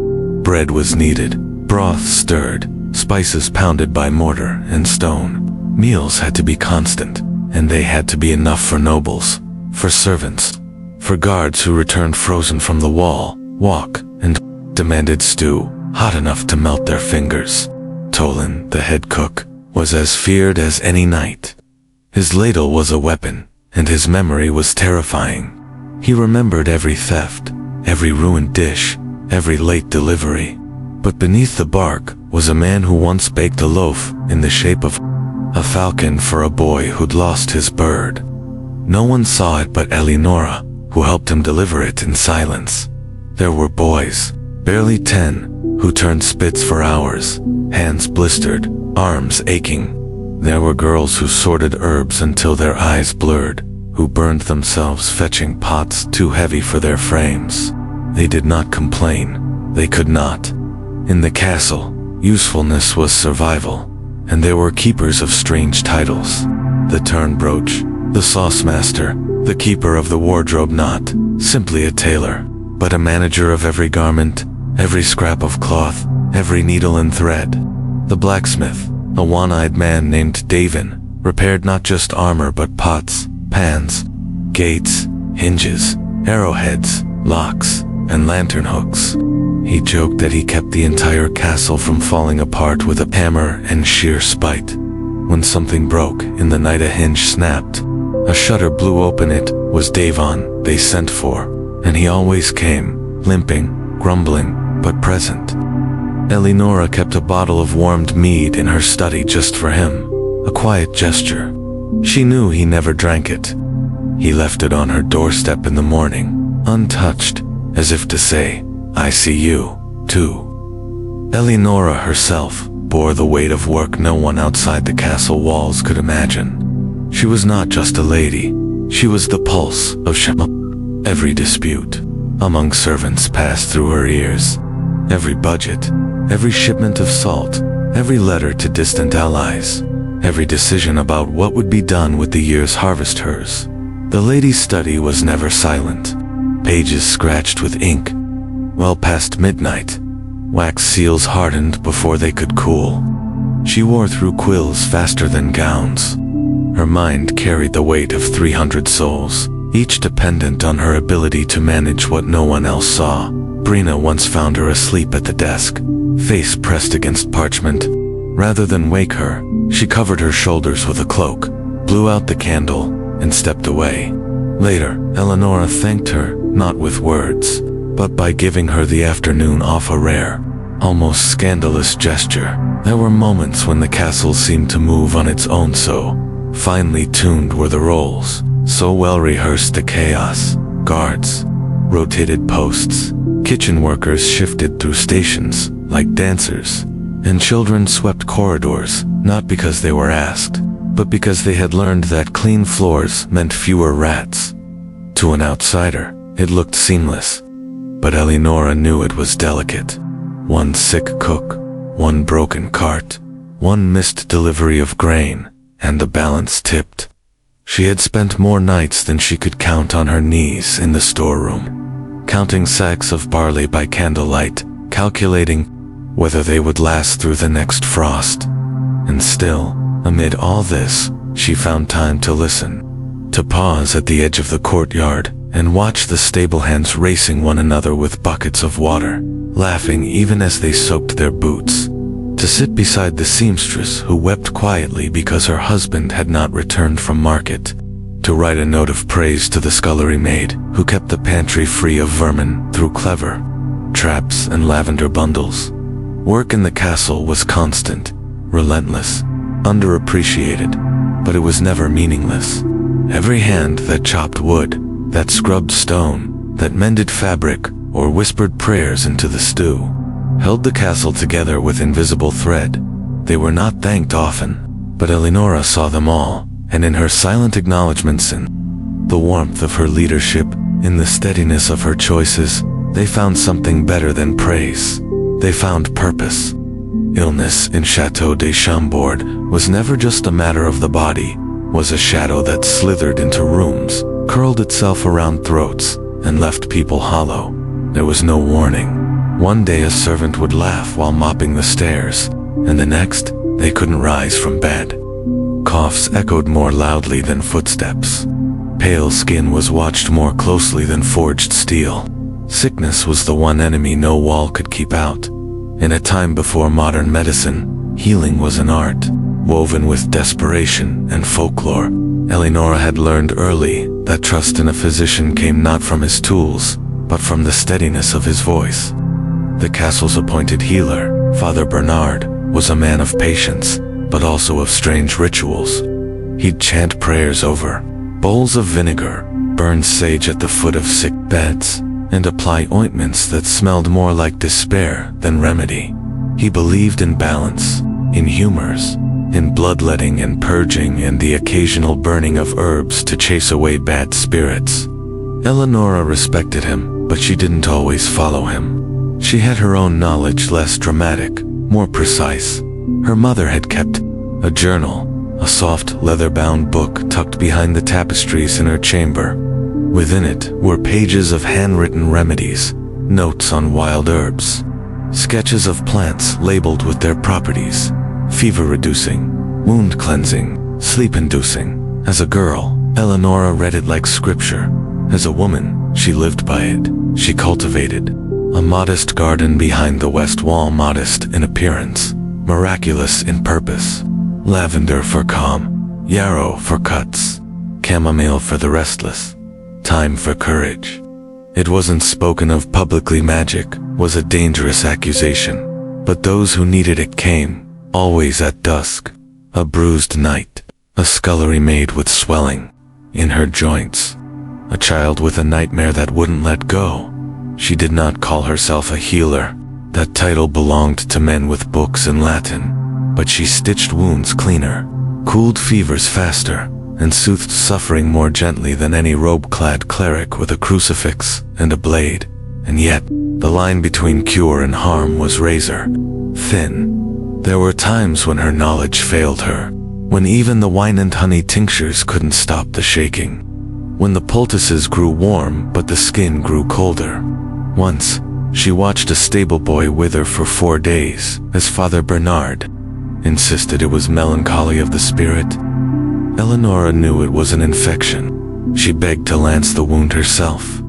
Bread was kneaded, broth stirred, spices pounded by mortar and stone. Meals had to be constant, and they had to be enough for nobles, for servants, for guards who returned frozen from the walk, and demanded stew, hot enough to melt their fingers. Tolan, the head cook, was as feared as any knight. His ladle was a weapon, and his memory was terrifying. He remembered every theft, every ruined dish, every late delivery. But beneath the bark was a man who once baked a loaf in the shape of a falcon for a boy who'd lost his bird. No one saw it but Elinora, who helped him deliver it in silence. There were boys, barely 10, who turned spits for hours, hands blistered, arms aching. There were girls who sorted herbs until their eyes blurred, who burned themselves fetching pots too heavy for their frames. They did not complain. They could not. In the castle, usefulness was survival, and there were keepers of strange titles. The turn brooch, the sauce master, the keeper of the wardrobe, not simply a tailor, but a manager of every garment, every scrap of cloth, every needle and thread. The blacksmith, a one-eyed man named Davin, repaired not just armor but pots, pans, gates, hinges, arrowheads, locks. and lantern hooks. He joked that he kept the entire castle from falling apart with a hammer and sheer spite. When something broke in the night, a hinge snapped, a shutter blew open. It was Davon they sent for, and he always came, limping, grumbling, but present. Elinora kept a bottle of warmed mead in her study just for him, a quiet gesture. She knew he never drank it. He left it on her doorstep in the morning, untouched, as if to say, "I see you, too." Elinora herself bore the weight of work no one outside the castle walls could imagine. She was not just a lady, she was the pulse of Chambord. Every dispute among servants passed through her ears. Every budget, every shipment of salt, every letter to distant allies, every decision about what would be done with the year's harvest hers. The lady's study was never silent. Pages scratched with ink. Well past midnight, wax seals hardened before they could cool. She wore through quills faster than gowns. Her mind carried the weight of 300 souls, each dependent on her ability to manage what no one else saw. Brina once found her asleep at the desk, face pressed against parchment. Rather than wake her, she covered her shoulders with a cloak, blew out the candle, and stepped away. Later, Elinora thanked her, not with words, but by giving her the afternoon off, a rare, almost scandalous gesture. There were moments when the castle seemed to move on its own, so finely tuned were the roles, so well rehearsed the chaos. Guards rotated posts, kitchen workers shifted through stations like dancers, and children swept corridors, not because they were asked, but because they had learned that clean floors meant fewer rats. To an outsider, it looked seamless, but Elinora knew it was delicate. One sick cook, one broken cart, one missed delivery of grain, and the balance tipped. She had spent more nights than she could count on her knees in the storeroom, counting sacks of barley by candlelight, calculating whether they would last through the next frost. And still, amid all this, she found time to listen, to pause at the edge of the courtyard and watch the stable hands racing one another with buckets of water, laughing even as they soaked their boots, to sit beside the seamstress who wept quietly because her husband had not returned from market, to write a note of praise to the scullery maid who kept the pantry free of vermin through clever traps and lavender bundles. Work in the castle was constant, relentless, underappreciated, but it was never meaningless. Every hand that chopped wood, that scrubbed stone, that mended fabric, or whispered prayers into the stew, held the castle together with invisible thread. They were not thanked often, but Elinora saw them all, and in her silent acknowledgments, in the warmth of her leadership, in the steadiness of her choices, they found something better than praise. They found purpose. Illness in Château de Chambord was never just a matter of the body, was a shadow that slithered into rooms, curled itself around throats, and left people hollow. There was no warning. One day a servant would laugh while mopping the stairs, and the next, they couldn't rise from bed. Coughs echoed more loudly than footsteps. Pale skin was watched more closely than forged steel. Sickness was the one enemy no wall could keep out. In a time before modern medicine, healing was an art, woven with desperation and folklore. Elinora had learned early that trust in a physician came not from his tools, but from the steadiness of his voice. The castle's appointed healer, Father Bernard, was a man of patience, but also of strange rituals. He'd chant prayers over bowls of vinegar, burn sage at the foot of sick beds, and apply ointments that smelled more like despair than remedy. He believed in balance, in humors, in bloodletting and purging, and the occasional burning of herbs to chase away bad spirits. Elinora respected him, but she didn't always follow him. She had her own knowledge, less dramatic, more precise. Her mother had kept a journal, a soft leather-bound book tucked behind the tapestries in her chamber. Within it were pages of handwritten remedies, notes on wild herbs, sketches of plants labeled with their properties: fever-reducing, wound-cleansing, sleep-inducing. As a girl, Elinora read it like scripture. As a woman, She lived by it. She cultivated a modest garden behind the west wall, modest in appearance, miraculous in purpose. Lavender for calm, yarrow for cuts, chamomile for the restless, thyme for courage. It wasn't spoken of publicly. Magic was a dangerous accusation, but those who needed it came, always at dusk. A bruised night, a scullery maid with swelling in her joints, a child with a nightmare that wouldn't let go. She did not call herself a healer. That title belonged to men with books in Latin, but she stitched wounds cleaner, cooled fevers faster, and soothed suffering more gently than any robe-clad cleric with a crucifix and a blade. And yet, the line between cure and harm was razor thin. There were times when her knowledge failed her, when even the wine and honey tinctures couldn't stop the shaking, when the poultices grew warm but the skin grew colder. Once, she watched a stable boy wither for 4 days, as Father Bernard insisted it was melancholy of the spirit. Elinora knew it was an infection. She begged to lance the wound herself.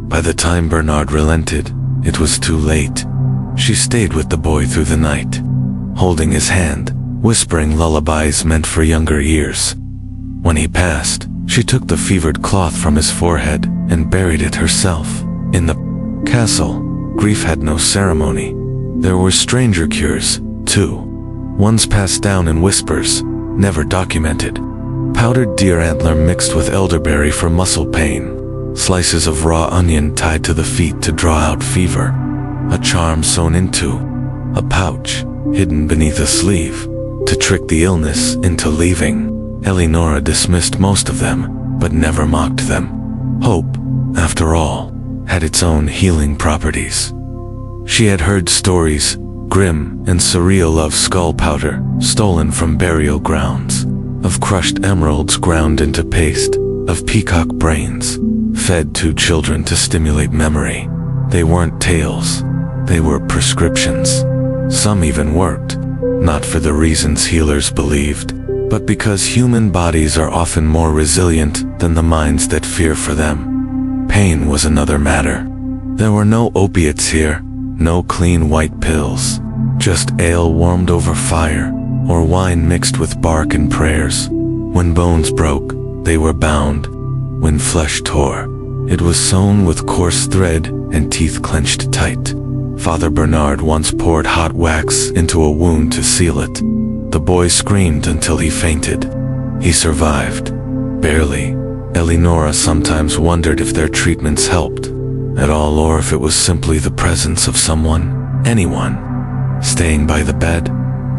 By the time Bernard relented, it was too late. She stayed with the boy through the night, holding his hand, whispering lullabies meant for younger ears. When he passed, she took the fevered cloth from his forehead and buried it herself. In the castle, grief had no ceremony. There were stranger cures, too. Ones passed down in whispers, never documented. Powdered deer antler mixed with elderberry for muscle pain. Slices of raw onion tied to the feet to draw out fever. A charm sewn into a pouch, hidden beneath a sleeve, to trick the illness into leaving. Elinora dismissed most of them, but never mocked them. Hope, after all, had its own healing properties. She had heard stories, grim and surreal, of skull powder stolen from burial grounds, of crushed emeralds ground into paste, of peacock brains fed to children to stimulate memory. They weren't tales, they were prescriptions. Some even worked, not for the reasons healers believed, but because human bodies are often more resilient than the minds that fear for them. Pain was another matter. There were no opiates here, no clean white pills, just ale warmed over fire, or wine mixed with bark and prayers. When bones broke, they were bound. When flesh tore, it was sewn with coarse thread and teeth clenched tight. Father Bernard once poured hot wax into a wound to seal it. The boy screamed until he fainted. He survived, barely. Elinora sometimes wondered if their treatments helped at all, or if it was simply the presence of someone, anyone, staying by the bed.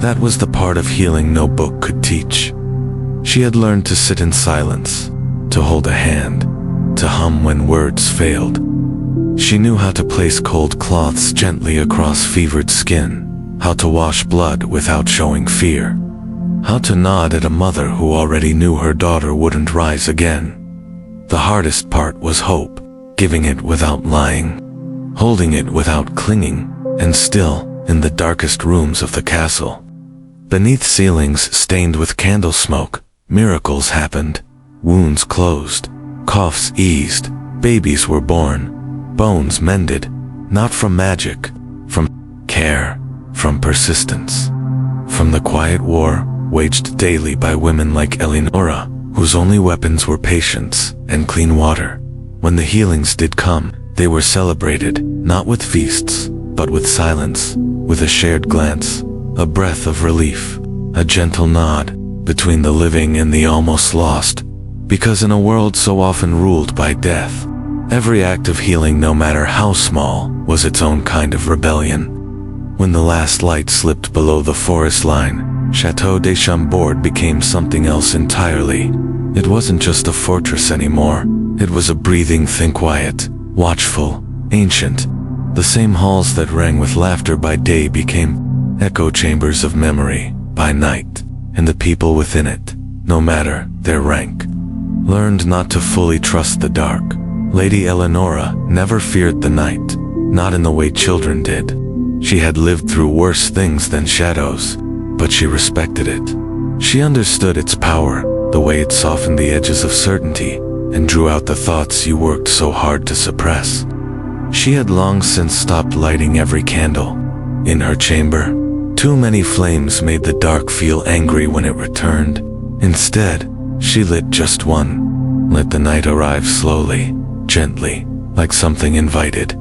That was the part of healing no book could teach. She had learned to sit in silence, to hold a hand, to hum when words failed. She knew how to place cold cloths gently across fevered skin, how to wash blood without showing fear, how to nod at a mother who already knew her daughter wouldn't rise again. The hardest part was hope, giving it without lying, holding it without clinging. And still, in the darkest rooms of the castle, beneath ceilings stained with candle smoke, miracles happened. Wounds closed, coughs eased, babies were born, bones mended, not from magic, from care, from persistence, from the quiet war waged daily by women like Elinora, whose only weapons were patience and clean water. When the healings did come, they were celebrated, not with feasts, but with silence, with a shared glance, a breath of relief, a gentle nod between the living and the almost lost. Because in a world so often ruled by death, every act of healing, no matter how small, was its own kind of rebellion. When the last light slipped below the forest line, Château de Chambord became something else entirely. It wasn't just a fortress anymore. It was a breathing thing, quiet, watchful, ancient. The same halls that rang with laughter by day became echo chambers of memory by night, and the people within it, no matter their rank, learned not to fully trust the dark. Lady Elinora never feared the night, not in the way children did. She had lived through worse things than shadows, but she respected it. She understood its power, the way it softened the edges of certainty and drew out the thoughts you worked so hard to suppress. She had long since stopped lighting every candle. In her chamber, too many flames made the dark feel angry when it returned. Instead, she lit just one. Let the night arrive slowly, gently, like something invited.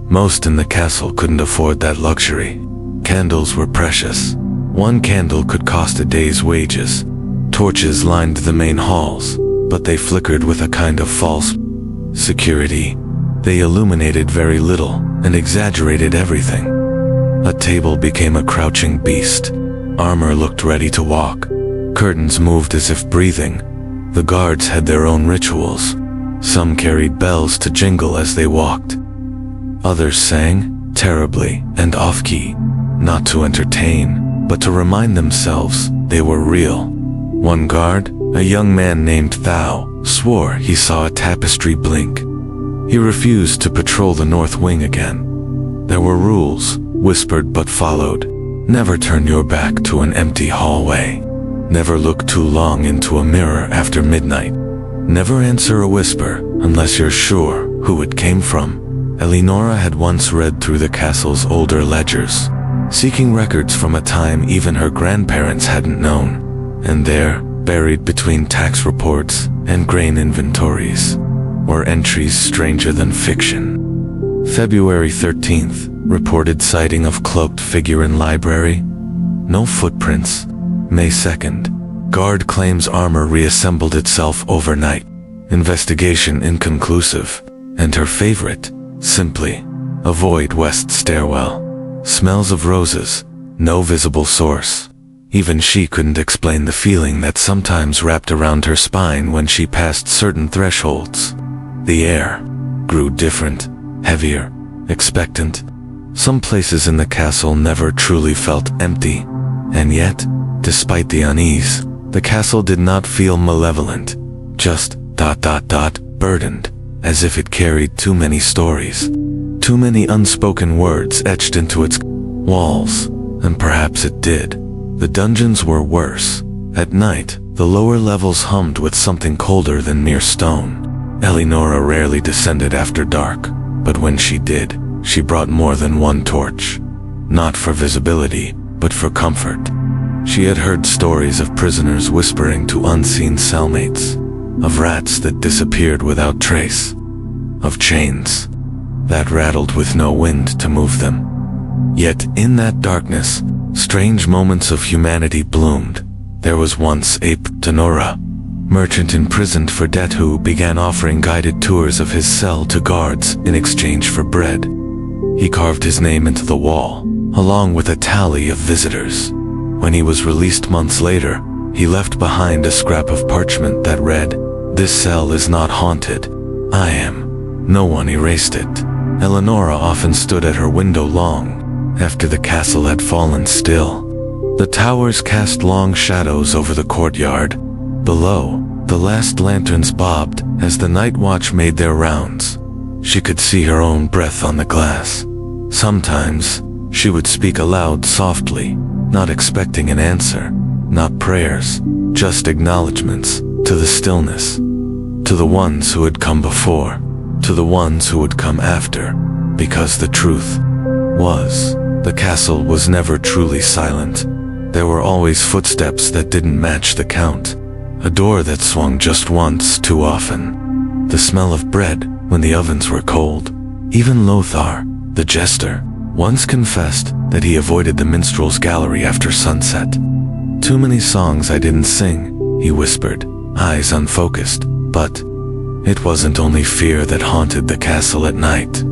Most in the castle couldn't afford that luxury. Candles were precious. One candle could cost a day's wages. Torches lined the main halls, but they flickered with a kind of false security. They illuminated very little and exaggerated everything. A table became a crouching beast. Armor looked ready to walk. Curtains moved as if breathing. The guards had their own rituals. Some carried bells to jingle as they walked. Others sang, terribly and off-key, not to entertain, but to remind themselves they were real. One guard, a young man named Thao, swore he saw a tapestry blink. He refused to patrol the north wing again. There were rules, whispered but followed. Never turn your back to an empty hallway. Never look too long into a mirror after midnight. Never answer a whisper unless you're sure who it came from. Elinora had once read through the castle's older ledgers, seeking records from a time even her grandparents hadn't known. And there, buried between tax reports and grain inventories, were entries stranger than fiction. February 13th, reported sighting of cloaked figure in library. No footprints. May 2nd, guard claims armor reassembled itself overnight. Investigation inconclusive. And her favorite, simply, avoid west stairwell. Smells of roses, no visible source. Even she couldn't explain the feeling that sometimes wrapped around her spine when she passed certain thresholds. The air grew different, heavier, expectant. Some places in the castle never truly felt empty, and yet, despite the unease, the castle did not feel malevolent, just ... burdened, as if it carried too many stories, too many unspoken words etched into its walls, and perhaps it did. The dungeons were worse. At night, the lower levels hummed with something colder than mere stone. Elinora rarely descended after dark, but when she did, she brought more than one torch. Not for visibility, but for comfort. She had heard stories of prisoners whispering to unseen cellmates, of rats that disappeared without trace, of chains that rattled with no wind to move them. Yet in that darkness, strange moments of humanity bloomed. There was once Tenora, merchant imprisoned for debt, who began offering guided tours of his cell to guards in exchange for bread. He carved his name into the wall, along with a tally of visitors. When he was released months later, he left behind a scrap of parchment that read, "This cell is not haunted. I am." No one erased it. Elinora often stood at her window long, after the castle had fallen still. The towers cast long shadows over the courtyard. Below, the last lanterns bobbed as the night watch made their rounds. She could see her own breath on the glass. Sometimes, she would speak aloud softly, not expecting an answer, not prayers, just acknowledgments, to the stillness, to the ones who had come before, to the ones who would come after, because the truth was, the castle was never truly silent. There were always footsteps that didn't match the count, a door that swung just once too often, the smell of bread when the ovens were cold. Even Lothar, the jester, once confessed that he avoided the minstrel's gallery after sunset. "Too many songs I didn't sing," he whispered, eyes unfocused. But it wasn't only fear that haunted the castle at night.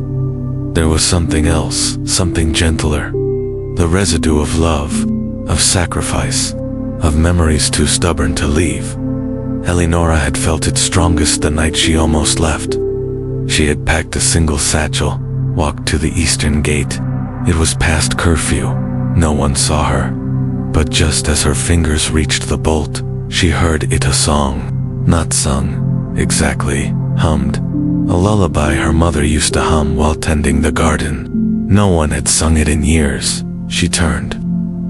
There was something else, something gentler. The residue of love, of sacrifice, of memories too stubborn to leave. Elinora had felt it strongest the night she almost left. She had packed a single satchel, walked to the eastern gate. It was past curfew. No one saw her. But just as her fingers reached the bolt, she heard it, a song. Not sung, exactly, hummed. A lullaby her mother used to hum while tending the garden. No one had sung it in years. She turned.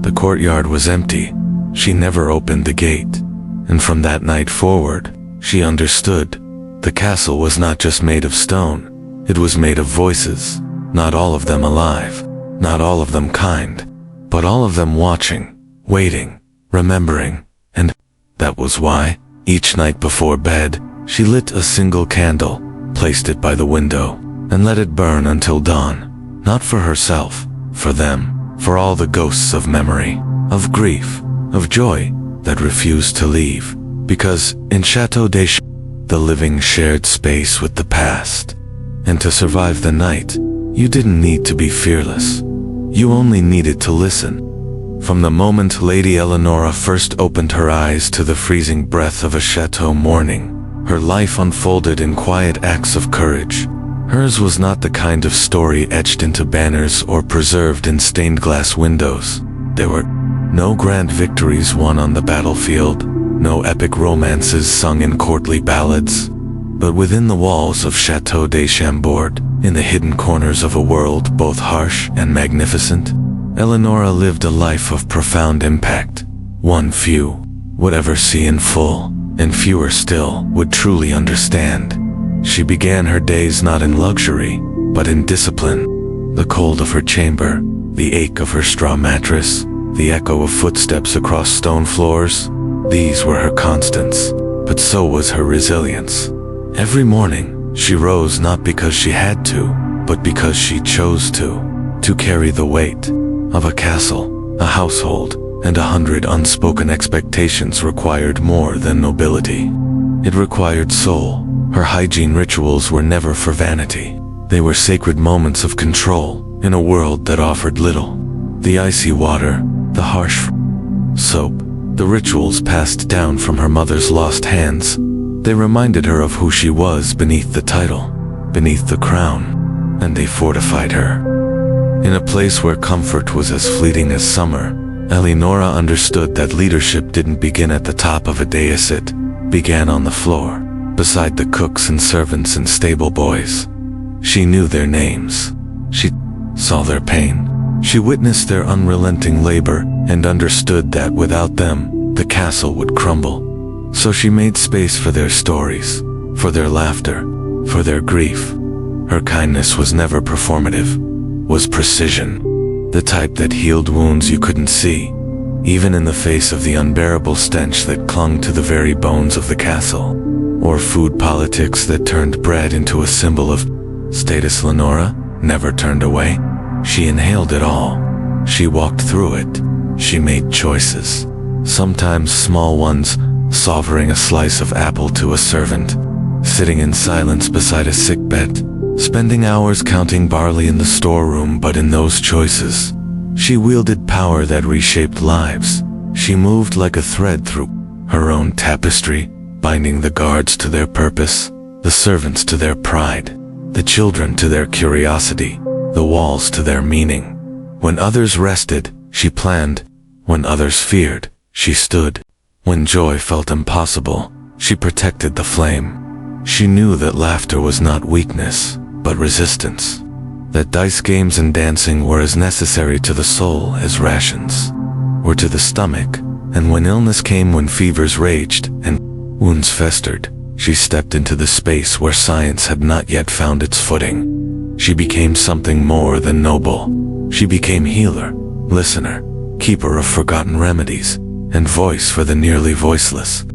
The courtyard was empty. She never opened the gate. And from that night forward, she understood. The castle was not just made of stone, it was made of voices, not all of them alive, not all of them kind, but all of them watching, waiting, remembering, and that was why, each night before bed, she lit a single candle, placed it by the window, and let it burn until dawn, not for herself, for them, for all the ghosts of memory, of grief, of joy, that refused to leave, because, in Château de Chambord, the living shared space with the past. And to survive the night, you didn't need to be fearless. You only needed to listen. From the moment Lady Elinora first opened her eyes to the freezing breath of a chateau morning, her life unfolded in quiet acts of courage. Hers was not the kind of story etched into banners or preserved in stained glass windows. There were no grand victories won on the battlefield, no epic romances sung in courtly ballads. But within the walls of Château de Chambord, in the hidden corners of a world both harsh and magnificent, Elinora lived a life of profound impact. One few would ever see in full, and fewer still would truly understand. She began her days not in luxury, but in discipline. The cold of her chamber, the ache of her straw mattress, the echo of footsteps across stone floors, these were her constants, but so was her resilience. Every morning, she rose not because she had to, but because she chose to carry the weight of a castle, a household, and 100 unspoken expectations required more than nobility. It required soul. Her hygiene rituals were never for vanity. They were sacred moments of control in a world that offered little. The icy water, the harsh soap, the rituals passed down from her mother's lost hands. They reminded her of who she was beneath the title, beneath the crown, and they fortified her. In a place where comfort was as fleeting as summer, Elinora understood that leadership didn't begin at the top of a dais, it began on the floor, beside the cooks and servants and stable boys. She knew their names. She saw their pain. She witnessed their unrelenting labor and understood that without them, the castle would crumble. So she made space for their stories, for their laughter, for their grief. Her kindness was never performative, was precision, the type that healed wounds you couldn't see, even in the face of the unbearable stench that clung to the very bones of the castle, or food politics that turned bread into a symbol of status. Lenora never turned away. She inhaled it all. She walked through it. She made choices, sometimes small ones, offering a slice of apple to a servant, sitting in silence beside a sickbed, spending hours counting barley in the storeroom. But in those choices, she wielded power that reshaped lives. She moved like a thread through her own tapestry, binding the guards to their purpose, the servants to their pride, the children to their curiosity, the walls to their meaning. When others rested, she planned. When others feared, she stood. When joy felt impossible, she protected the flame. She knew that laughter was not weakness, but resistance. That dice games and dancing were as necessary to the soul as rations were to the stomach. And when illness came, when fevers raged, and wounds festered, she stepped into the space where science had not yet found its footing. She became something more than noble. She became healer, listener, keeper of forgotten remedies, and voice for the nearly voiceless.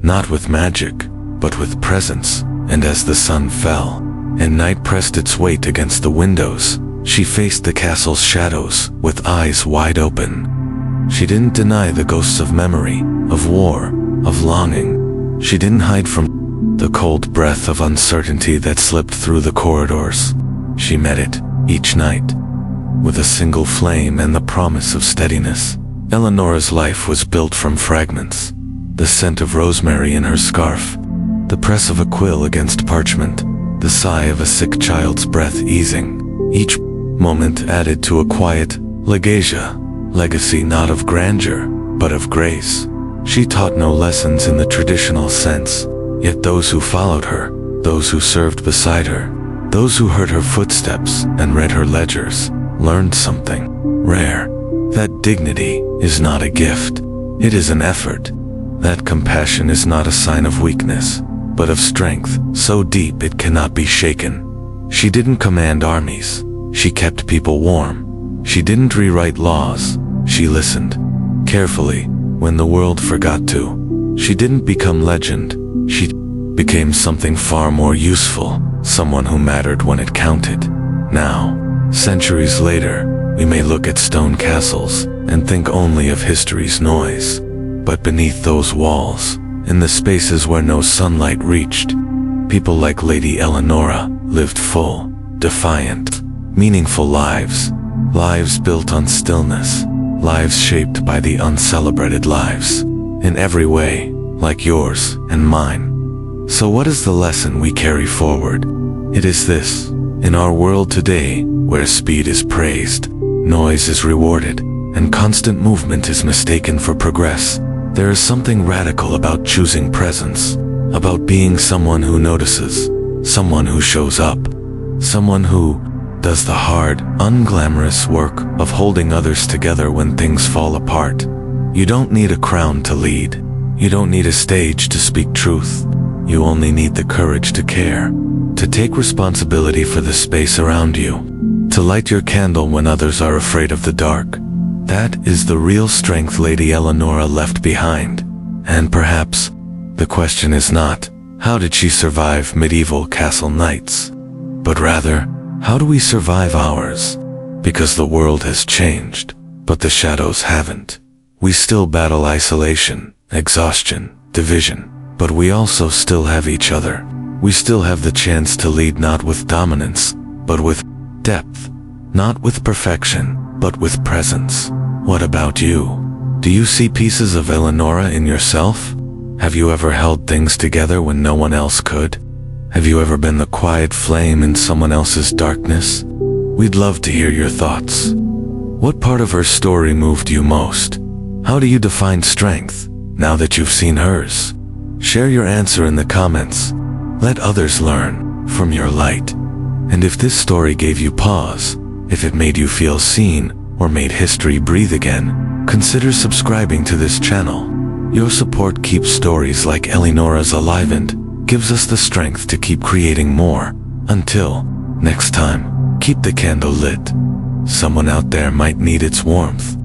Not with magic, but with presence. And as the sun fell, and night pressed its weight against the windows, she faced the castle's shadows with eyes wide open. She didn't deny the ghosts of memory, of war, of longing. She didn't hide from the cold breath of uncertainty that slipped through the corridors. She met it, each night, with a single flame and the promise of steadiness. Elinora's life was built from fragments. The scent of rosemary in her scarf, the press of a quill against parchment, the sigh of a sick child's breath easing. Each moment added to a quiet legacy not of grandeur, but of grace. She taught no lessons in the traditional sense, yet those who followed her, those who served beside her, those who heard her footsteps and read her ledgers, learned something rare. That dignity is not a gift, it is an effort. That compassion is not a sign of weakness, but of strength so deep it cannot be shaken. She didn't command armies. She kept people warm. She didn't rewrite laws. She listened carefully when the world forgot to. She didn't become legend. She became something far more useful, someone who mattered when it counted. Now, centuries later, we may look at stone castles and think only of history's noise. But beneath those walls, in the spaces where no sunlight reached, people like Lady Elinora lived full, defiant, meaningful lives. Lives built on stillness. Lives shaped by the uncelebrated lives. In every way, like yours and mine. So what is the lesson we carry forward? It is this: in our world today, where speed is praised, noise is rewarded, and constant movement is mistaken for progress, there is something radical about choosing presence, about being someone who notices, someone who shows up, someone who does the hard, unglamorous work of holding others together when things fall apart. You don't need a crown to lead. You don't need a stage to speak truth. You only need the courage to care, to take responsibility for the space around you, to light your candle when others are afraid of the dark. That is the real strength Lady Elinora left behind. And perhaps, the question is not, how did she survive medieval castle nights? But rather, how do we survive ours? Because the world has changed, but the shadows haven't. We still battle isolation, exhaustion, division, but we also still have each other. We still have the chance to lead not with dominance, but with depth. Not with perfection, but with presence. What about you? Do you see pieces of Elinora in yourself? Have you ever held things together when no one else could? Have you ever been the quiet flame in someone else's darkness? We'd love to hear your thoughts. What part of her story moved you most? How do you define strength, now that you've seen hers? Share your answer in the comments. Let others learn from your light. And if this story gave you pause, if it made you feel seen, or made history breathe again, consider subscribing to this channel. Your support keeps stories like Elinora's alive and gives us the strength to keep creating more. Until next time, keep the candle lit. Someone out there might need its warmth.